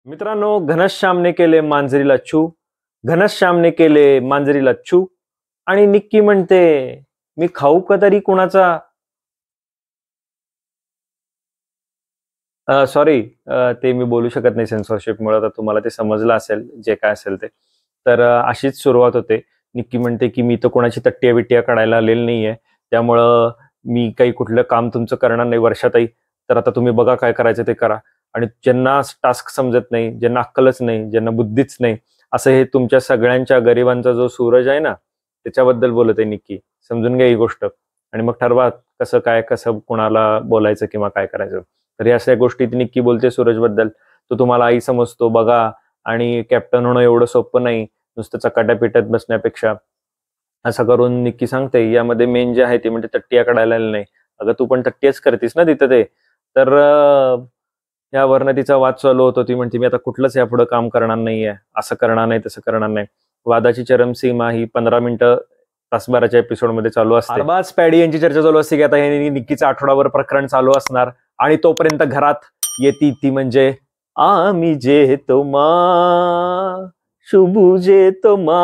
मित्रांनो, घनश्यामने केले मांजरीला छू, घनश्यामने केले मांजरीला छू आणि निक्की म्हणते, मी खाऊ का तरी कुणाचा? सॉरी, ते मी बोलू शकत नाही सेन्सॉरशिपमुळे. तर तुम्हाला ते समजलं असेल जे काय असेल ते. तर अशीच सुरुवात होते. निक्की म्हणते की मी तर कोणाची तट्टिया बिट्टिया काढायला आलेली नाहीये, त्यामुळं मी काही कुठलं काम तुमचं करणार नाही वर्षाताई. तर आता तुम्ही बघा काय करायचं ते करा. आणि ज्यांना टास्क समजत नाही, ज्यांना अक्कलच नाही, ज्यांना बुद्धीच नाही, असं हे तुमच्या सगळ्यांच्या गरिबांचा जो सूरज आहे ना, त्याच्याबद्दल बोलत आहे निक्की. समजून घ्या ही गोष्ट आणि मग ठरवा कसं काय, कसं कुणाला बोलायचं किंवा काय करायचं. तर या सगळ्या गोष्टी ती निक्की बोलते सूरजबद्दल. तो तुम्हाला आई समजतो बघा, आणि कॅप्टन होणं एवढं सोपं नाही नुसतं चकाट्या पिटत बसण्यापेक्षा. असं करून निक्की सांगते, यामध्ये मेन जे आहे ते म्हणजे तट्टिया काढायला नाही. अगं तू पण तट्टियाच करतीस ना तिथं ते. तर यावरनं तिचा वाद चालू होतो. ती म्हणते मी आता कुठलंच यापुढे काम करणार नाहीये, असं करणार नाही, तसं करणार नाही. वादाची चरमसीमा ही 15 मिनिटं तासभराच्या एपिसोडमध्ये चालू असते. अरबाज पॅडी यांची चर्चा चालू असते की आता हे निक्कीचं आठवडाभर प्रकरण चालू असणार, आणि तोपर्यंत घरात येती ती म्हणजे आम्ही जेतो मा शुभू जेतो मा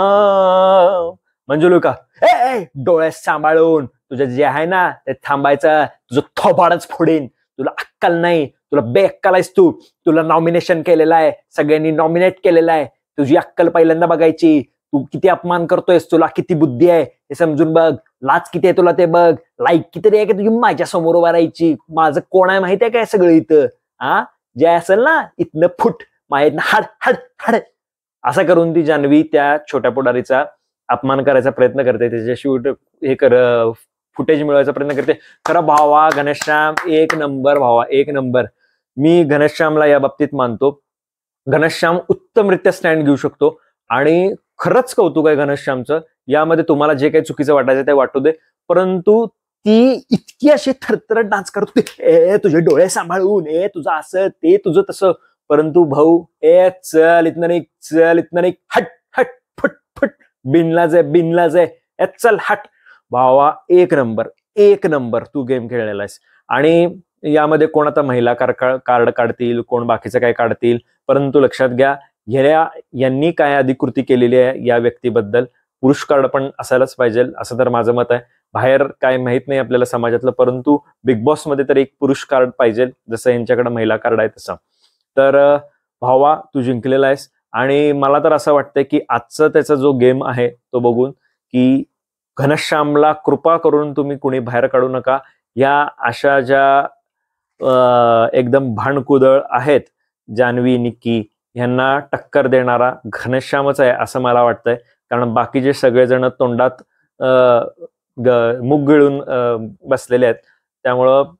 मंजुलिका. ए डोळ्यात सांभाळून, तुझं जे आहे ना ते थांबायचं. तुझं थोबाडच फोडेन. तुला अक्कल नाही, तुला बेअक्कल आहेस तू. तुला नॉमिनेशन केलेलं आहे, सगळ्यांनी नॉमिनेट केलेलं आहे. तुझी अक्कल पहिल्यांदा बघायची. तू किती अपमान करतोयस, तुला किती बुद्धी आहे हे समजून बघ. लाज किती आहे तुला ते बघ. लाईक किती आहे की तुझी माझ्या समोर उभा राहायची. माझं कोण आहे माहिती आहे काय सगळं इथं? हा, जे असेल ना इथनं फुट, माहित ना हाड हाड हाड. असं करून ती जान्हवी त्या छोट्या पुढारीचा अपमान करायचा प्रयत्न करते. त्याच्याशी हे फुटेज मिळवायचा प्रयत्न करते. खरं भावा घनश्याम एक नंबर, भावा एक नंबर. मी घनश्यामला या बाबतीत मानतो. घनश्याम उत्तमरित्या स्टँड घेऊ शकतो आणि खरंच कौतुक आहे घनश्यामचं. यामध्ये तुम्हाला जे काही चुकीचं वाटायचं ते वाटू दे, परंतु ती इतकी अशी थरथरत डान्स करत होती, ए तुझे डोळे सांभाळून, ए तुझं असं ते तुझं तसं. परंतु भाऊ, ए चल इथनं नाही, चल इथनं नाही, हट हट फुट फुट, बिनलाज आहे बिनलाज आहे, ए चल हट. भावा एक नंबर, एक नंबर तू गेम खेळलेला आहेस. आणि यामध्ये कोण आता महिला कार्ड काढतील, कोण बाकीचं काय काढतील, परंतु लक्षात घ्या यांनी काय अधिकृती केलेली आहे या व्यक्तीबद्दल. पुरुष कार्ड पण असायलाच पाहिजे असं तर माझं मत आहे. बाहेर काय माहित नाही आपल्याला समाजातलं, परंतु बिग बॉस मध्ये तर एक पुरुष कार्ड पाहिजे, जसं यांच्याकडे महिला कार्ड आहे तसं. तर भावा तू जिंकलेला आहेस. आणि मला तर असं वाटतंय की आजचा त्याचा जो गेम आहे तो बघून की घनश्यामला कृपा करून तुम्ही कुणी बाहेर काढू नका. या अशा ज्या एकदम भांडकुदळ आहेत जान्हवी, निक्की, यांना टक्कर देणारा घनश्यामच आहे असं मला वाटतंय. कारण बाकीचे सगळेजण तोंडात मुग गिळून बसलेले आहेत. त्यामुळं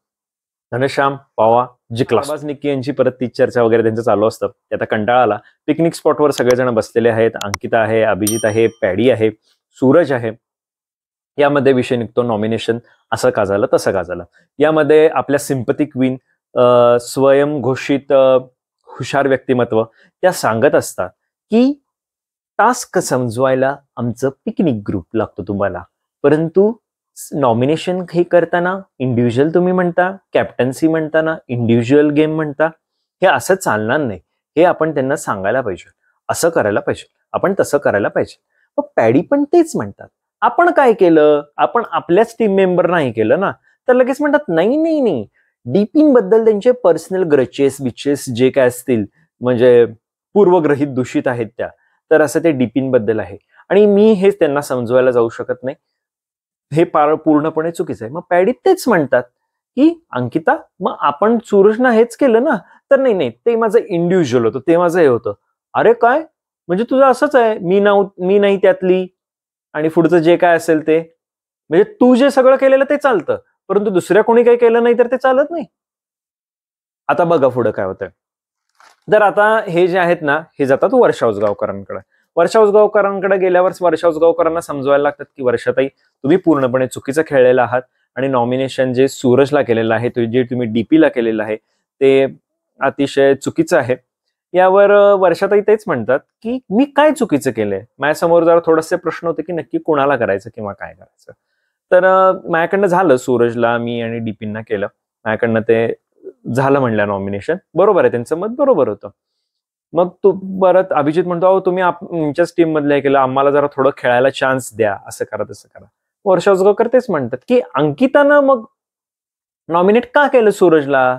घनश्याम पावा जिंकला. अरबाज निक्की यांची परत तीच चर्चा वगैरे त्यांचं चालू असतं. ते आता कंटाळा आला. पिकनिक स्पॉटवर सगळेजण बसलेले आहेत. अंकिता आहे, अभिजित आहे, पॅडी आहे, सूरज आहे. यामध्ये विषय निघतो नॉमिनेशन, असं का झालं तसं का झालं. यामध्ये आपल्या सिम्पथी क्वीन, स्वयंघोषित हुशार व्यक्तिमत्व त्या सांगत असतात की टास्क समजवायला आमचं पिकनिक ग्रुप लागतो तुम्हाला, परंतु नॉमिनेशन हे करताना इंडिव्हिज्युअल तुम्ही म्हणता, कॅप्टन्सी म्हणताना इंडिव्हिज्युअल गेम म्हणता. हे असं चालणार नाही. हे आपण त्यांना सांगायला पाहिजे, असं करायला पाहिजे, आपण तसं करायला पाहिजे. मग पॅडी पण तेच म्हणतात. आपण काय केलं? आपण आपल्याच टीम मेंबर नाही केलं ना. तर लगेच म्हणतात नाही नाही नाही, डीपिन बद्दल त्यांचे पर्सनल ग्रचेस बिचेस जे काय असतील, म्हणजे पूर्वग्रहित दूषित आहेत त्या, तर असं ते डीपिन बद्दल आहे. आणि मी हेच त्यांना समजवायला जाऊ शकत नाही. हे पूर्णपणे चुकीचं आहे. मग पॅडी तेच म्हणतात की अंकिता, मग आपण सूरजनं हेच केलं ना. तर नाही नाही, ते माझं इंडिव्हिज्युअल होतं, ते माझं हे होतं. अरे काय, म्हणजे तुझं असंच आहे, मी नाही त्यातली, आणि पुढचं जे काय असेल ते, म्हणजे तू जे सगळं केलेलं ते चालतं, परंतु दुसऱ्या कोणी काही केलं नाही तर ते चालत नाही. आता बघा पुढं काय होतंय. तर आता हे जे आहेत ना, हे जातात वर्षा उसगावकरांकडे. वर्षा उसगावकरांकडे गेल्यावर वर्षा उसगावकरांना समजवायला लागतात की वर्षाताई, तुम्ही पूर्णपणे चुकीचं खेळलेलं आहात, आणि नॉमिनेशन जे सूरजला केलेलं आहे, जे तुम्ही डीपीला केलेलं आहे ते अतिशय चुकीचं आहे. यावर वर्षाताई तेच म्हणतात की मी काय चुकीचं केलंय. माझ्यासमोर जरा थोडेसे प्रश्न होते की नक्की कोणाला करायचं किंवा काय करायचं. तर माझ्याकडनं झालं, सूरजला मी आणि डीपींना केलं, माझ्याकडनं ते झालं म्हणलं नॉमिनेशन. बरोबर आहे, त्यांचं मत बरोबर होतं. मग तू परत अभिजित म्हणतो, अहो तुम्ही तुमच्याच टीम मधले हे केलं, आम्हाला जरा थोडं खेळायला चान्स द्या, असं करा तसं करा. वर्षा उसगावकर तेच म्हणतात की अंकितानं मग नॉमिनेट का केलं सूरजला.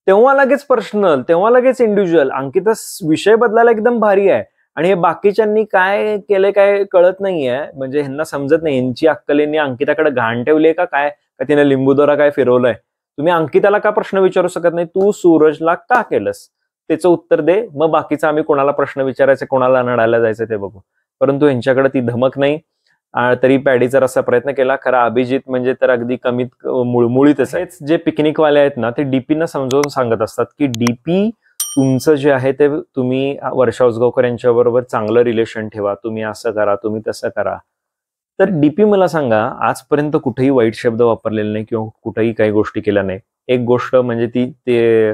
तेव्हा लगेच पर्सनल, तेव्हा लगेच इंडिव्हिज्युअल. अंकिता विषय बदलायला एकदम भारी आहे आणि हे बाकीच्यांनी काय केलंय काय कळत नाहीये, म्हणजे ह्यांना समजत नाही. यांची अक्कलेंनी अंकिताकडे घाण ठेवली का काय, का तिने लिंबूदोरा काय फिरवलंय. तुम्ही अंकिताला का प्रश्न विचारू शकत नाही, तू सूरजला का केलंस, त्याचं उत्तर दे. मग बाकीचं आम्ही कोणाला प्रश्न विचारायचे, कोणाला नडायला जायचं ते बघू. परंतु यांच्याकडे ती धमक नाही. तरी पॅडीचा असा प्रयत्न केला. खरा अभिजित म्हणजे तर अगदी कमीत मुळमुळीतच आहे. जे पिकनिकवाले आहेत ना, ते डीपीना समजावून सांगत असतात की डीपी तुमचं जे आहे ते तुम्ही वर्षा उसगावकर यांच्या बरोबर चांगलं रिलेशन ठेवा, तुम्ही असं करा, तुम्ही तसं करा. तर डीपी मला सांगा, आजपर्यंत कुठेही वाईट शब्द वापरलेले नाही किंवा कुठेही काही गोष्टी केल्या नाही. एक गोष्ट म्हणजे ते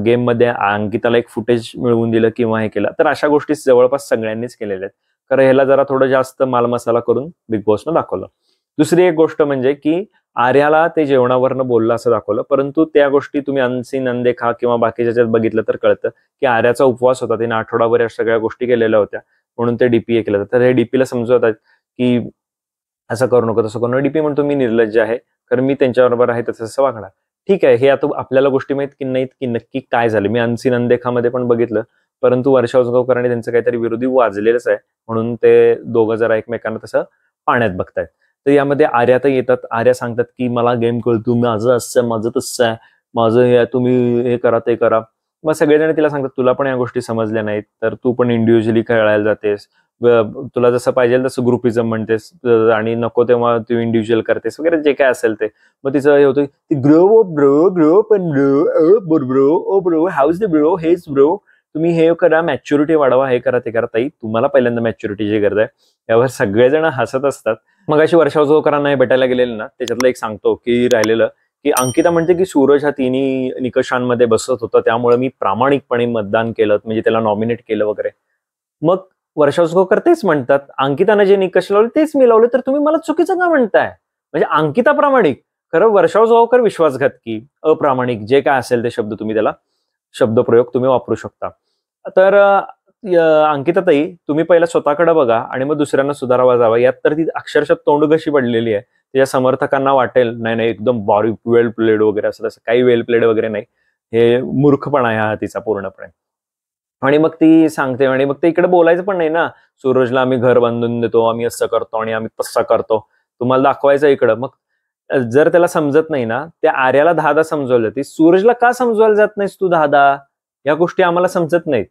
गेम मध्ये अंकिताला एक फुटेज मिळवून दिलं किंवा हे केलं, तर अशा गोष्टी जवळपास सगळ्यांनीच केलेल्या आहेत. कारण ह्याला जरा थोडं जास्त मालमसाला करून बिग बॉसनं दाखवलं. दुसरी एक गोष्ट म्हणजे की आर्याला ते जेवणावरनं बोललं असं दाखवलं, परंतु त्या गोष्टी तुम्ही अनसीन अनदेखा किंवा बाकीच्या बघितलं तर कळतं की आर्याचा उपवास होता, तिने आठवडाभर या सगळ्या गोष्टी केलेल्या होत्या, म्हणून ते डीपी केलं. तर हे डीपीला समजवतात की असं करू नको, तसं करू नको. डीपी म्हणतो मी निर्लज्ज आहे, कारण मी त्यांच्याबरोबर आहे तसं वागणार. ठीक आहे, हे आता आपल्याला गोष्टी माहित की नाहीत की नक्की काय झालं. मी अनसीन अनदेखामध्ये पण बघितलं, परंतु वर्षा उसगावकरांनी त्यांचं काहीतरी विरोधी वाजलेलंच आहे, म्हणून ते दोघं जरा एकमेकांना तसं पाण्यात बघतायत. तर यामध्ये आर्यातही येतात. आर्या सांगतात की मला गेम कळतो, माझं असं आहे, माझं तसं आहे, माझं हे तुम्ही हे करा ते करा. मग सगळेजण तिला सांगतात तुला पण या गोष्टी समजल्या नाहीत, तर तू पण इंडिव्हिज्युअली खेळायला जातेस, तुला जसं पाहिजे तसं ग्रुपिझम म्हणतेस आणि नको तेव्हा तू इंडिव्हिज्युअल करतेस वगैरे जे काय असेल ते. मग तिचं हे होतं की ग्रो ब्रो ग्रो पण ब्रो ब्रो ओ ब्रो हाऊस द ब्रो हेच ब्रो, तुम्ही हे करा, मॅच्युरिटी वाढवा, हे करा ते करा. ताई तुम्हाला पहिल्यांदा मॅच्युरिटीची गरज आहे. यावर सगळेजण हसत असतात. मग अशी वर्षा उसगावकरांना हे भेटायला गेलेलं ना, त्याच्यातलं एक सांगतो की राहिलेलं की अंकिता म्हणते की सूरज हा तिन्ही निकषांमध्ये बसत होता, त्यामुळे मी प्रामाणिकपणे मतदान केलं, म्हणजे त्याला नॉमिनेट केलं वगैरे. मग वर्षा उसगावकर तेच म्हणतात, अंकितानं जे निकष लावले तेच मी लावले, तर तुम्ही मला चुकीचं का म्हणताय. म्हणजे अंकिता प्रामाणिक, खरं वर्षा उसगावकर विश्वासघातकी, अप्रामाणिक, जे काय असेल ते शब्द तुम्ही त्याला शब्दप्रयोग तुम्ही वापरू शकता. तर अंकिताताई तुम्ही पहिला स्वतःकडे बघा आणि मग दुसऱ्यांना सुधारावा जावा. यात तर ती अक्षरशः तोंड कशी पडलेली आहे. तिच्या समर्थकांना वाटेल नाही नाही एकदम बारी वेल प्लेड वगैरे असं तसं काही वेल प्लेड वगैरे नाही, हे मूर्खपणा आहे हा तिचा पूर्णपणे. आणि मग ती सांगते आणि मग ते इकडे बोलायचं पण नाही ना, सूरजला आम्ही घर बांधून देतो, आम्ही असं करतो आणि आम्ही तसं करतो, तुम्हाला दाखवायचं इकडं. मग जर त्याला समजत नाही ना, त्या आर्याला 10 समजवलं, ती सूरजला का समजवायला जात नाहीस तू 10? या गोष्टी आम्हाला समजत नाहीत.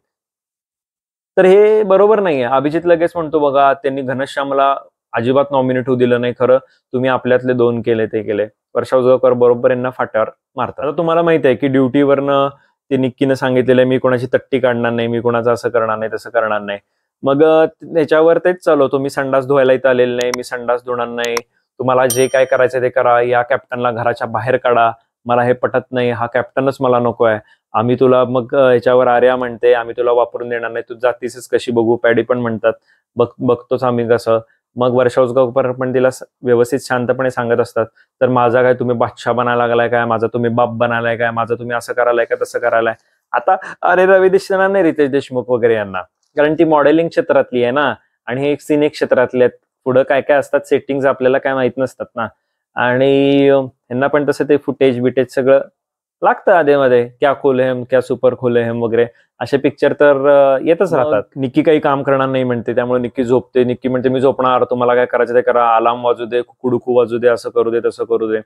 तर हे बरोबर नाहीये. अभिजित लगेच म्हणतो बघा त्यांनी घनश्यामला अजिबात नॉमिनेट होऊ दिलं नाही, खरं तुम्ही आपल्यातले 2 केले ते केले. वर्षा उसगावकर बरोबर यांना फाट्यावर मारतात. आता तुम्हाला माहित आहे की ड्युटीवरनं ते निक्कीनं सांगितलेलं मी कोणाची तट्टी काढणार नाही, मी कोणाचं असं करणार नाही, तसं करणार नाही. मग त्याच्यावर तेच चालवतो, मी संडास धुवायला इथं आलेलं नाही, मी संडास धुणार नाही, तुम्हाला जे काय करायचं ते करा, या कॅप्टनला घराच्या बाहेर काढा, मला हे पटत नाही, हा कॅप्टनच मला नको आहे. आम्ही तुला मग याच्यावर आर्या म्हणते आम्ही तुला वापरून देणार नाही, तू जातीसच कशी बघू. पॅडी पण म्हणतात बघतोच आम्ही कसं. मग वर्षा उसगावकर पण तिला व्यवस्थित शांतपणे सांगत असतात, तर माझा काय तुम्ही बादशाह बनायला लागलाय काय, माझा तुम्ही बाप बनायलाय काय, माझं तुम्ही असं करायलाय का तसं करायलाय. आता अरे रवी देशमुख नाही, रितेश देशमुख वगैरे यांना, कारण ती मॉडेलिंग क्षेत्रातली आहे ना आणि हे सिने क्षेत्रातले आहेत. पुढं काय काय असतात सेटिंग्स आपल्याला काय माहित नसतात ना, आणि यांना पण तसं ते फुटेज बिटेज सगळं लागतं आधेमध्ये. क्या खोले हम क्या सुपर खोले हम वगैरे असे पिक्चर तर येतच राहतात. निक्की काही काम करणार नाही म्हणते, त्यामुळे निक्की झोपते. निक्की म्हणते मी झोपणार, तुम्हाला काय करायचं ते करा, अलार्म वाजू दे, कुडुकू वाजू दे, असं करू दे तसं करू दे.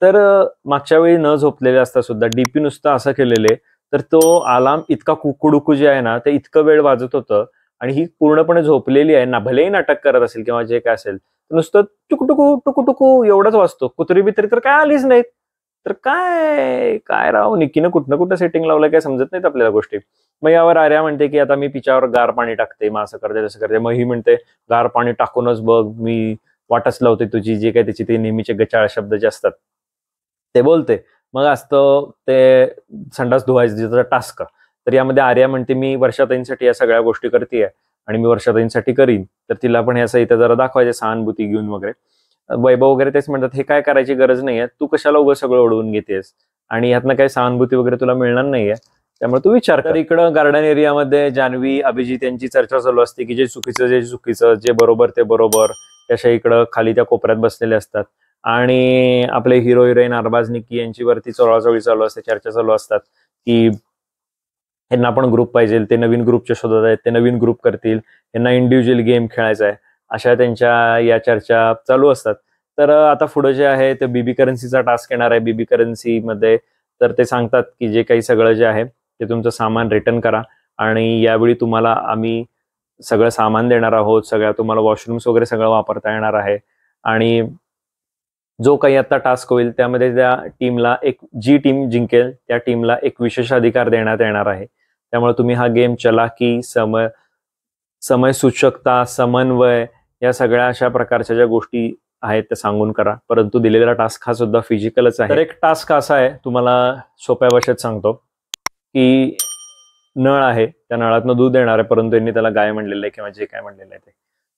तर मागच्या वेळी न झोपलेले असता सुद्धा डीपी नुसतं असं केलेले, तर तो अलार्म इतका कुडुकू जे आहे ना ते इतकं वेळ वाजत होतं आणि ही पूर्णपणे झोपलेली आहे ना, भलेही नाटक करत असेल किंवा जे काय असेल, नुसतं टुकटुकू टुकू एवढंच वाजतो. कुत्री बित्री तर काय आलीच नाहीत. तर काय काय राव, निक्कीनं कुठं कुठं सेटिंग लावलंय काय समजत नाहीत आपल्याला गोष्टी. मग यावर आर्या म्हणते की आता मी तिच्यावर गार पाणी टाकते, मग असं करते तसं करते. मग ही म्हणते गार पाणी टाकूनच बघ, मी वाटच लावते तुझी, जे काय त्याची ते नेहमीचे गचाळ शब्द जे असतात ते बोलते. मग असतं ते संडास धुवायचं टास्क. तर यामध्ये आर्या म्हणते मी वर्षाताईंसाठी या सगळ्या गोष्टी करतेय आणि मी वर्षाताईंसाठी करीन, तर तिला पण ह्याचं इथं जरा दाखवायचे सहानुभूती घेऊन वगैरे. वैभव वगैरे तेच म्हणतात हे काय करायची गरज नाहीये, तू कशाला उभं सगळं ओढवून घेतेस आणि यातनं काही सहानुभूती वगैरे तुला मिळणार नाहीये. त्यामुळे तू विचार कर. इकडं गार्डन एरियामध्ये जान्हवी अभिजित यांची चर्चा चालू असते की जे चुकीचं जे बरोबर ते बरोबर. त्याच्या इकडं खाली त्या कोपऱ्यात बसलेले असतात आणि आपले हिरो हिरोईन अरबाज निक्की यांची वरती चोळाचोळी चालू असते, चर्चा चालू असतात की यांना पण ग्रुप पाहिजे, ते नवीन ग्रुपच्या शोधात आहेत, ते नवीन ग्रुप करतील, यांना इंडिव्हिज्युअल गेम खेळायचा आहे, अशा त्यांच्या या चर्चा चालू असतात. तर आता पुढे जे आहे ते बीबी करन्सीचा टास्क येणार आहे. बीबी करन्सी मध्ये तर ते सांगतात की जे काही सगळं जे आहे ते तुमचं सामान रिटर्न करा आणि यावेळी तुम्हाला आम्ही सगळं सामान देणार आहोत, सगळ्या तुम्हाला वॉशरूम्स वगैरे सगळं वापरता येणार आहे आणि जो काही आता टास्क होईल त्यामध्ये त्या टीमला जी टीम जिंकेल त्या टीमला एक विशेष अधिकार देण्यात येणार आहे. त्यामुळे तुम्ही हा गेम चलाकी, समय सूचकता, समन्वय या सगळ्या अशा प्रकारच्या ज्या गोष्टी आहेत त्या सांगून करा. परंतु दिलेला टास्क हा सुद्धा फिजिकलच आहे. तर एक टास्क असा आहे, तुम्हाला सोप्या भाषेत सांगतो की नळ आहे, त्या नळातनं दूध येणार आहे, परंतु यांनी त्याला गाय म्हणलेलं आहे किंवा जे काय म्हणलेलं आहे ते.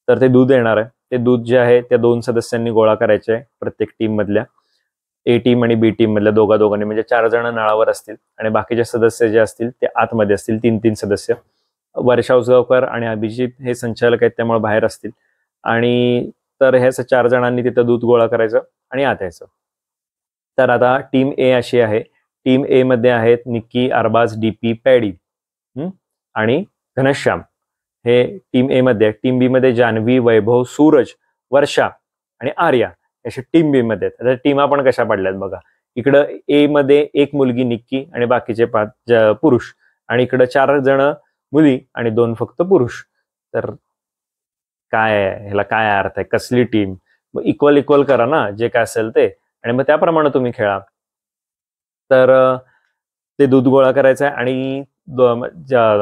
तर ते दूध येणार आहे, ते दूध जे आहे त्या 2 सदस्यांनी गोळा करायचे आहे प्रत्येक टीम मधल्या. ए टीम आणि बी टीम मधल्या दोघांनी, म्हणजे 4 जण नळावर असतील आणि बाकीचे सदस्य जे असतील ते आतमध्ये असतील, 3 सदस्य. वर्षा उसगावकर आणि अभिजित हे संचालक आहेत त्यामुळे बाहेर असतील आणि तर ह्या 4 जणांनी तिथं दूध गोळा करायचं आणि आत यायचं. तर आता टीम ए अशी आहे. टीम ए मध्ये आहेत निक्की, अरबाज, डीपी, पॅडी आणि घनश्याम हे टीम ए मध्ये. टीम बी मध्ये जान्हवी, वैभव, सूरज, वर्षा आणि आर्या अशा टीम बी मध्ये आहेत. आता टीमा पण कशा पडल्यात बघा. इकडं ए मध्ये 1 मुलगी निक्की आणि बाकीचे 5 पुरुष आणि इकडं 4 जण मुली आणि 2 फक्त पुरुष. तर काय ह्याला काय अर्थ आहे, कसली टीम? इक्वल करा ना जे काय असेल ते आणि मग त्याप्रमाणे तुम्ही खेळा. तर ते दूध गोळा करायचं आहे आणि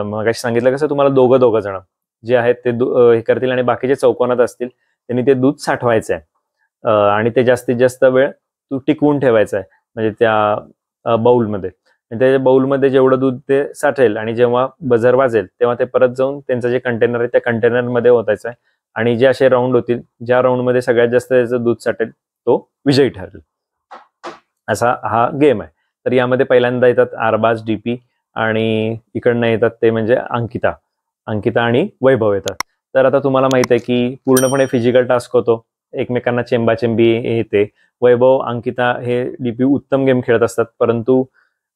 मगाशी सांगितलं कसं तुम्हाला दोघं जण जे आहेत ते हे करतील आणि बाकीचे चौकोनात असतील त्यांनी ते दूध साठवायचं आहे आणि ते जास्तीत जास्त वेळ तू टिकवून ठेवायचं आहे म्हणजे त्या बाउलमध्ये. आणि त्या बाउलमध्ये जेवढं दूध ते साठेल आणि जेव्हा बझर वाजेल तेव्हा ते परत जाऊन त्यांचं जे कंटेनर आहे त्या कंटेनरमध्ये ओतायचं आहे आणि जे असे राऊंड होतील, ज्या राऊंडमध्ये सगळ्यात जास्त त्याचं दूध साठेल तो विजयी ठरेल. असा हा गेम आहे. तर यामध्ये पहिल्यांदा येतात अरबाज, डीपी आणि इकडनं येतात ते म्हणजे अंकिता आणि वैभव येतात. तर आता तुम्हाला माहित आहे की पूर्णपणे फिजिकल टास्क होतो, एकमेकांना चेंबाचेंबी येते. वैभव, अंकिता हे डीपी उत्तम गेम खेळत असतात, परंतु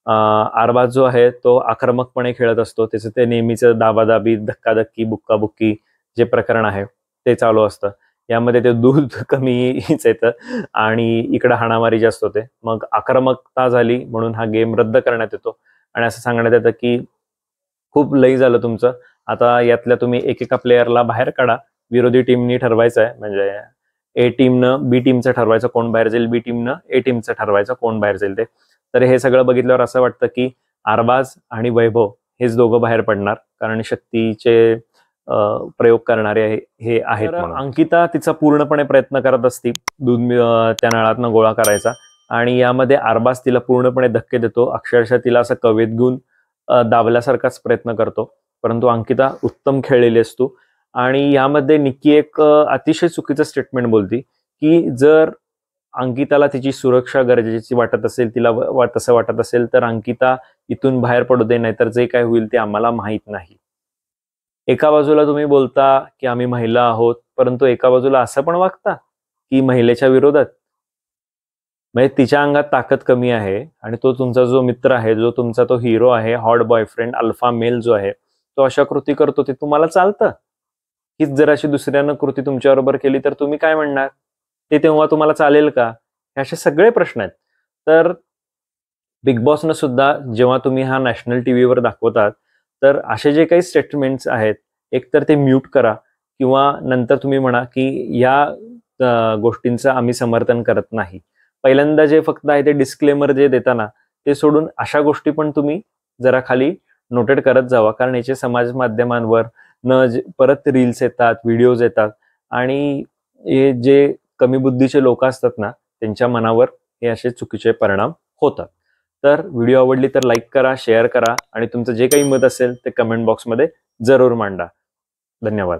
अरबाज जो आहे तो आक्रमकपणे खेळत असतो. त्याचं ते नेहमीचं दाबादाबी, धक्काधक्की, बुक्काबुक्की जे प्रकरण आहे ते चालू असतं. यामध्ये ते दूध कमीच येतं आणि इकडं हाणामारी जास्त होते. मग आक्रमकता झाली म्हणून हा गेम रद्द करण्यात येतो आणि असं सांगण्यात येतं की खूप लई झालं तुमचं, आता यातल्या तुम्ही एकेका प्लेयरला बाहेर काढा. विरोधी टीमनी ठरवायचं आहे, म्हणजे ए टीमनं बी टीमचं ठरवायचं कोण बाहेर जाईल, बी टीमनं ए टीमचं ठरवायचं कोण बाहेर जाईल ते. तर हे सगळं बघितल्यावर असं वाटतं की अरबाज आणि वैभव हेच दोघं बाहेर पडणार, कारण शक्तीचे प्रयोग करणारे हे आहेत. अंकिता तिचा पूर्णपणे प्रयत्न करत असती दूध त्या नळातनं गोळा करायचा आणि यामध्ये अरबाज तिला पूर्णपणे धक्के देतो, अक्षरशः तिला असं कवेत घेऊन दाबल्यासारखाच प्रयत्न करतो. परंतु अंकिता उत्तम खेळलेली असतो आणि यामध्ये निक्की एक अतिशय चुकीचं स्टेटमेंट बोलती की जर अंकिताला तिची सुरक्षा गरजेची वाटत असेल, तिला तसं वाटत असेल तर अंकिता इथून बाहेर पडू दे, नाहीतर जे काय होईल ते आम्हाला माहित नाही. एका बाजूला तुम्ही बोलता की आम्ही महिला आहोत, परंतु एका बाजूला असं पण वागता की महिलेच्या विरोधात. म्हणजे तिच्या अंगात ताकद कमी आहे आणि तो तुमचा जो मित्र आहे, जो तुमचा तो हिरो आहे, हॉट बॉयफ्रेंड, अल्फा मेल जो आहे, तो अशा कृती करतो, ते तुम्हाला चालतं? हीच जर अशी दुसऱ्यानं कृती तुमच्याबरोबर केली तर तुम्ही काय म्हणणार? ते तेव्हा तुम्हाला चालेल का? हे असे सगळे प्रश्न आहेत. तर बिग बॉसनं सुद्धा जेव्हा तुम्ही हा नॅशनल टीव्हीवर दाखवतात तर असे जे काही स्टेटमेंट्स आहेत एकतर ते म्यूट करा किंवा नंतर तुम्ही म्हणा की या गोष्टींचं आम्ही समर्थन करत नाही. पहिल्यांदा जे फक्त आहे ते डिस्क्लेमर जे देताना ते सोडून अशा गोष्टी पण तुम्ही जरा खाली नोटेड करत जावा, कारण याचे समाज माध्यमांवर परत रील्स येतात, व्हिडिओज येतात आणि हे जे कमी बुद्धीचे लोक असतात ना त्यांच्या मनावर हे असे चुकीचे परिणाम होतात. तर व्हिडिओ आवडली तर लाईक करा, शेअर करा आणि तुमचं जे काही मत असेल ते कमेंट बॉक्समध्ये जरूर मांडा. धन्यवाद.